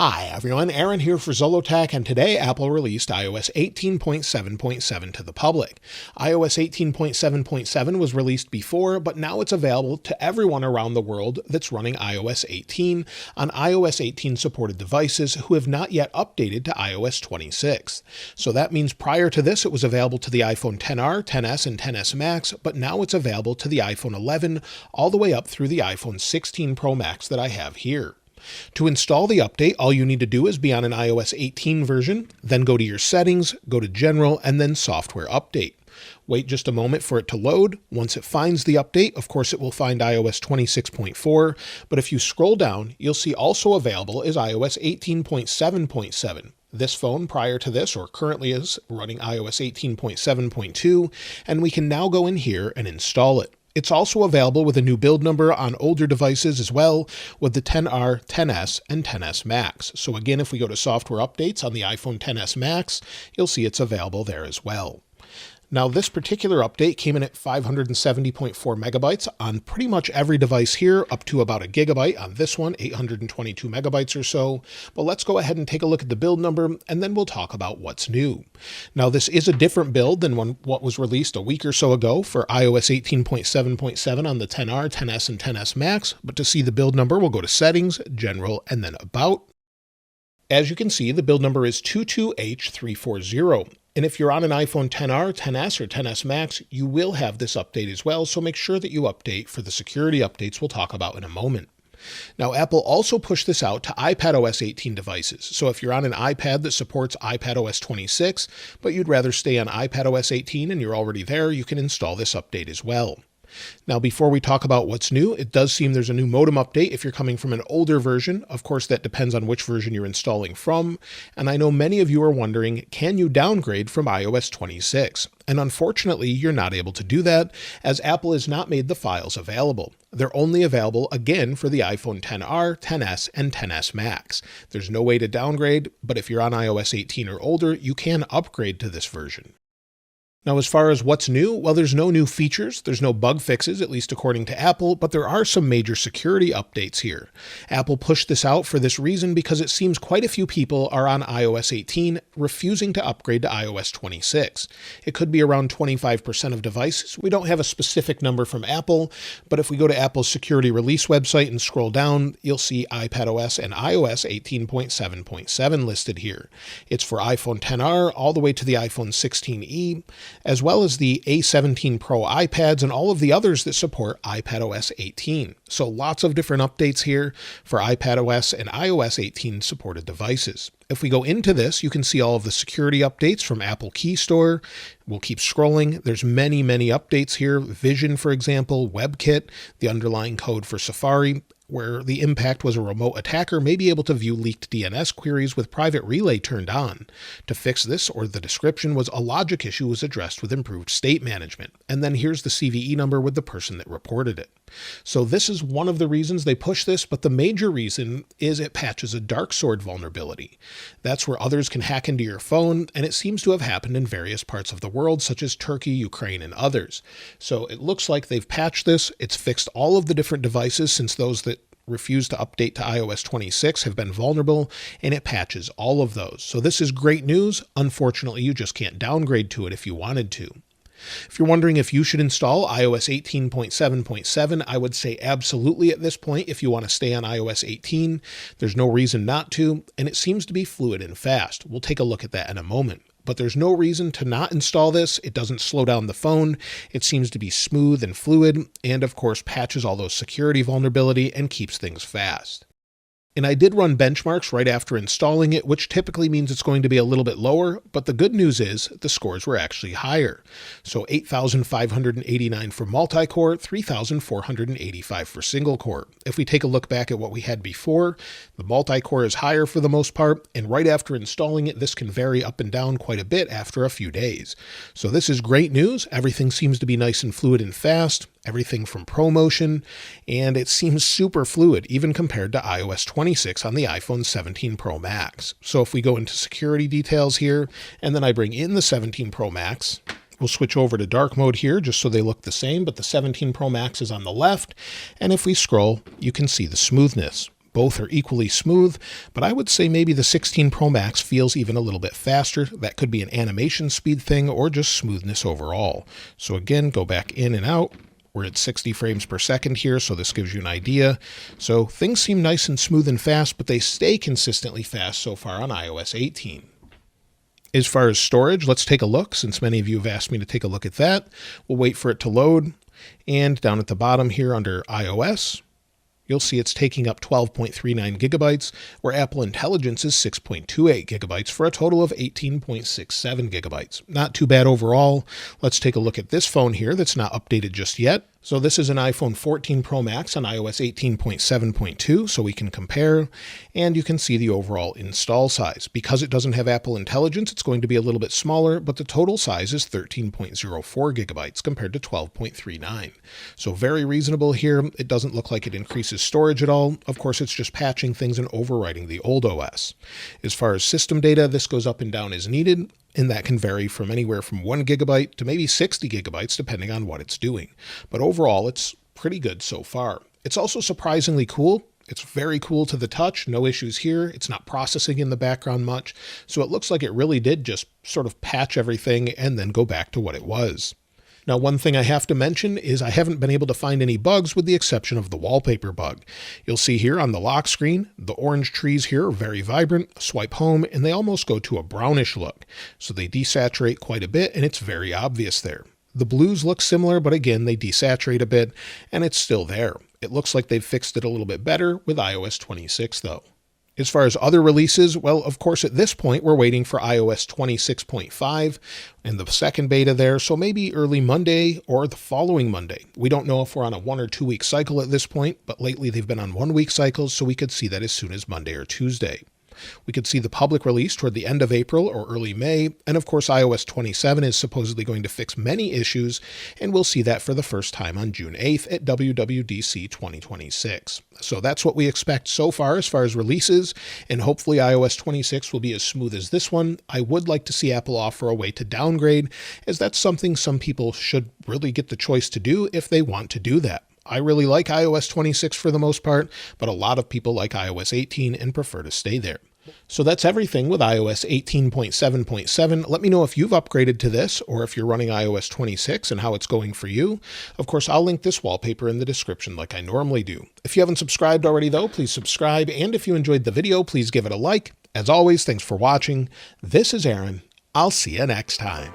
Hi everyone, Aaron here for Zollotech, and today Apple released iOS 18.7.7 to the public. iOS 18.7.7 was released before, but now it's available to everyone around the world that's running iOS 18 on iOS 18 supported devices who have not yet updated to iOS 26. So that means prior to this it was available to the iPhone XR, XS, and XS Max, but now it's available to the iPhone 11 all the way up through the iPhone 16 Pro Max that I have here. To install the update, all you need to do is be on an iOS 18 version, then go to your settings, go to General, and then Software Update. Wait just a moment for it to load. Once it finds the update, of course it will find iOS 26.4, but if you scroll down, you'll see also available is iOS 18.7.7. This phone prior to this, or currently, is running iOS 18.7.2, and we can now go in here and install it. It's also available with a new build number on older devices as well, with the XR, XS, and XS Max. So again, if we go to software updates on the iPhone XS Max, you'll see it's available there as well. Now, this particular update came in at 570.4 megabytes on pretty much every device here, up to about a gigabyte on this one, 822 megabytes or so. But let's go ahead and take a look at the build number, and then we'll talk about what's new. Now, this is a different build than what was released a week or so ago for iOS 18.7.7 on the XR, XS, and XS Max. But to see the build number, we'll go to Settings, General, and then About. As you can see, the build number is 22H340. And if you're on an iPhone XR, XS, or XS Max, you will have this update as well, so make sure that you update for the security updates we'll talk about in a moment. Now, Apple also pushed this out to iPadOS 18 devices, so if you're on an iPad that supports iPadOS 26, but you'd rather stay on iPadOS 18 and you're already there, you can install this update as well. Now, before we talk about what's new, it does seem there's a new modem update if you're coming from an older version. Of course, that depends on which version you're installing from. And I know many of you are wondering, can you downgrade from iOS 26? And unfortunately, you're not able to do that, as Apple has not made the files available. They're only available, again, for the iPhone XR, XS, and XS Max. There's no way to downgrade, but if you're on iOS 18 or older, you can upgrade to this version. Now, as far as what's new, well, there's no new features, there's no bug fixes, at least according to Apple, but there are some major security updates here. Apple pushed this out for this reason because it seems quite a few people are on iOS 18 refusing to upgrade to iOS 26. It could be around 25% of devices. We don't have a specific number from Apple, but if we go to Apple's security release website and scroll down, you'll see iPadOS and iOS 18.7.7 listed here. It's for iPhone XR all the way to the iPhone 16e, as well as the A17 Pro iPads and all of the others that support iPadOS 18. So lots of different updates here for iPadOS and iOS 18 supported devices. If we go into this, you can see all of the security updates from Apple Key Store. We'll keep scrolling. There's many updates here. Vision, for example, WebKit, the underlying code for Safari, where the impact was a remote attacker may be able to view leaked DNS queries with private relay turned on. To fix this, or the description was a logic issue was addressed with improved state management. And then here's the CVE number with the person that reported it. So this is one of the reasons they push this, but the major reason is it patches a DarkSword vulnerability. That's where others can hack into your phone, and it seems to have happened in various parts of the world, such as Turkey, Ukraine, and others. So it looks like they've patched this. It's fixed all of the different devices since those that refuse to update to iOS 26 have been vulnerable, and it patches all of those. So this is great news. Unfortunately, you just can't downgrade to it if you wanted to. If you're wondering if you should install iOS 18.7.7, I would say absolutely at this point if you want to stay on iOS 18. There's no reason not to, and it seems to be fluid and fast. We'll take a look at that in a moment. But there's no reason to not install this. It doesn't slow down the phone. It seems to be smooth and fluid, and of course patches all those security vulnerability and keeps things fast. And I did run benchmarks right after installing it, which typically means it's going to be a little bit lower, but the good news is the scores were actually higher. So 8,589 for multi-core, 3,485 for single-core. If we take a look back at what we had before, the multi-core is higher for the most part, and right after installing it, this can vary up and down quite a bit after a few days. So this is great news. Everything seems to be nice and fluid and fast. Everything from ProMotion, and it seems super fluid even compared to iOS 26 on the iPhone 17 Pro Max. So if we go into security details here, and then I bring in the 17 Pro Max, we'll switch over to dark mode here just so they look the same, but the 17 Pro Max is on the left, and if we scroll, you can see the smoothness. Both are equally smooth, but I would say maybe the 16 Pro Max feels even a little bit faster. That could be an animation speed thing or just smoothness overall. So again, go back in and out. We're at 60 frames per second here, so this gives you an idea. So things seem nice and smooth and fast, but they stay consistently fast so far on iOS 18. As far as storage, let's take a look, since many of you have asked me to take a look at that. We'll wait for it to load. And down at the bottom here under iOS, you'll see it's taking up 12.39 gigabytes, where Apple Intelligence is 6.28 gigabytes for a total of 18.67 gigabytes. Not too bad overall. Let's take a look at this phone here that's not updated just yet. So this is an iPhone 14 Pro Max on iOS 18.7.2, so we can compare, and you can see the overall install size. Because it doesn't have Apple Intelligence, it's going to be a little bit smaller, but the total size is 13.04 gigabytes compared to 12.39. So very reasonable here. It doesn't look like it increases storage at all. Of course, it's just patching things and overwriting the old OS. As far as system data, this goes up and down as needed, and that can vary from anywhere from 1 gigabyte to maybe 60 gigabytes depending on what it's doing. But overall, it's pretty good so far. It's also surprisingly cool. It's very cool to the touch, no issues here. It's not processing in the background much, so it looks like it really did just sort of patch everything and then go back to what it was. Now, one thing I have to mention is I haven't been able to find any bugs with the exception of the wallpaper bug. You'll see here on the lock screen, the orange trees here are very vibrant. Swipe home and they almost go to a brownish look. So they desaturate quite a bit and it's very obvious there. The blues look similar, but again, they desaturate a bit and it's still there. It looks like they've fixed it a little bit better with iOS 26 though. As far as other releases, well, of course, at this point, we're waiting for iOS 26.5 and the second beta there, so maybe early Monday or the following Monday. We don't know if we're on a 1 or 2 week cycle at this point, but lately they've been on 1 week cycles, so we could see that as soon as Monday or Tuesday. We could see the public release toward the end of April or early May, and of course iOS 27 is supposedly going to fix many issues, and we'll see that for the first time on June 8th at WWDC 2026. So that's what we expect so far as releases, and hopefully iOS 26 will be as smooth as this one. I would like to see Apple offer a way to downgrade, as that's something some people should really get the choice to do if they want to do that. I really like iOS 26 for the most part, but a lot of people like iOS 18 and prefer to stay there. So that's everything with iOS 18.7.7. Let me know if you've upgraded to this or if you're running iOS 26 and how it's going for you. Of course, I'll link this wallpaper in the description like I normally do. If you haven't subscribed already though, please subscribe. And if you enjoyed the video, please give it a like. As always, thanks for watching. This is Aaron. I'll see you next time.